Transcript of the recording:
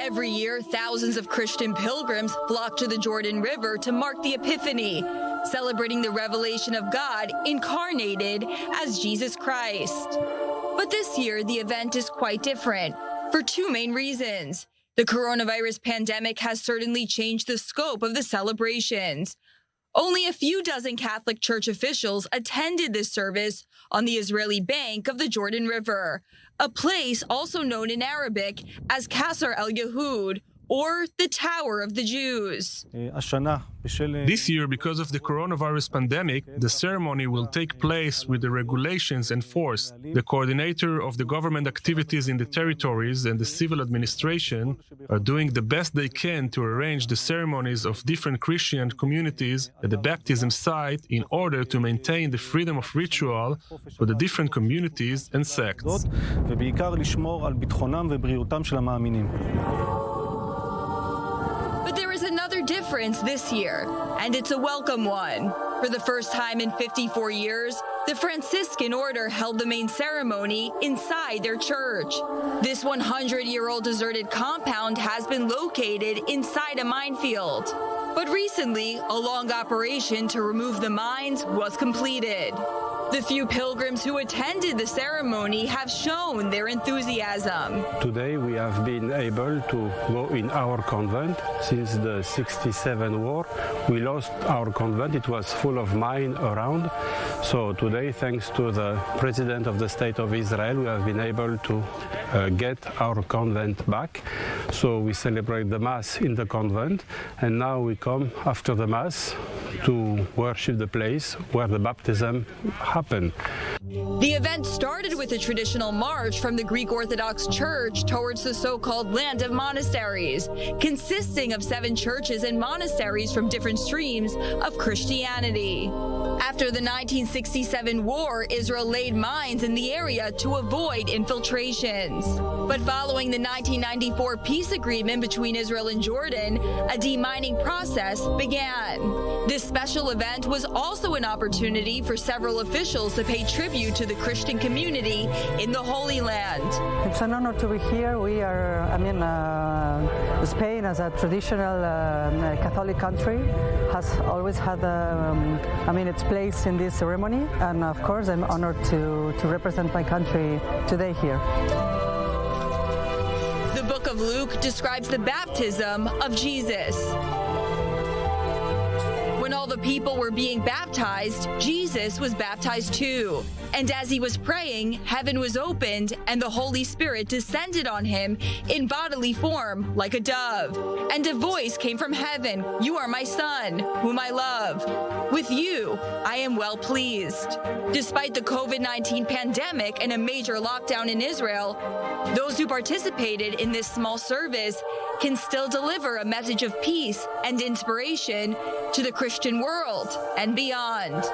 Every year, thousands of Christian pilgrims flock to the Jordan River to mark the Epiphany, celebrating the revelation of God incarnated as Jesus Christ. But this year, the event is quite different for two main reasons. The coronavirus pandemic has certainly changed the scope of the celebrations. Only a few dozen Catholic Church officials attended this service on the Israeli bank of the Jordan River, a place also known in Arabic as Qasr el-Yahud, or the Tower of the Jews. This year, because of the coronavirus pandemic, the ceremony will take place with the regulations enforced. The coordinator of the government activities in the territories and the civil administration are doing the best they can to arrange the ceremonies of different Christian communities at the baptism site in order to maintain the freedom of ritual for the different communities and sects. But there is another difference this year, and it's a welcome one. For the first time in 54 years, the Franciscan order held the main ceremony inside their church. This 100-year-old deserted compound has been located inside a minefield. But recently, a long operation to remove the mines was completed. The few pilgrims who attended the ceremony have shown their enthusiasm. Today we have been able to go in our convent. Since the 67 war, we lost our convent. It was full of mine around. So today, thanks to the President of the State of Israel, we have been able to get our convent back. So we celebrate the Mass in the convent, and now we come after the Mass to worship the place where the baptism happened. The event started with a traditional march from the Greek Orthodox Church towards the so-called land of monasteries, consisting of 7 churches and monasteries from different streams of Christianity. After the 1967 war, Israel laid mines in the area to avoid infiltrations. But following the 1994 peace agreement between Israel and Jordan, a demining process began. This special event was also an opportunity for several officials to pay tribute to the Christian community in the Holy Land. It's an honor to be here. We are, Spain as a traditional Catholic country has always had, its place in this ceremony. And of course, I'm honored to represent my country today here. The book of Luke describes the baptism of Jesus. When all the people were being baptized, Jesus was baptized too. And as he was praying, heaven was opened and the Holy Spirit descended on him in bodily form like a dove. And a voice came from heaven, "You are my son, whom I love. With you, I am well pleased." Despite the COVID-19 pandemic and a major lockdown in Israel, those who participated in this small service can still deliver a message of peace and inspiration to the Christian world and beyond.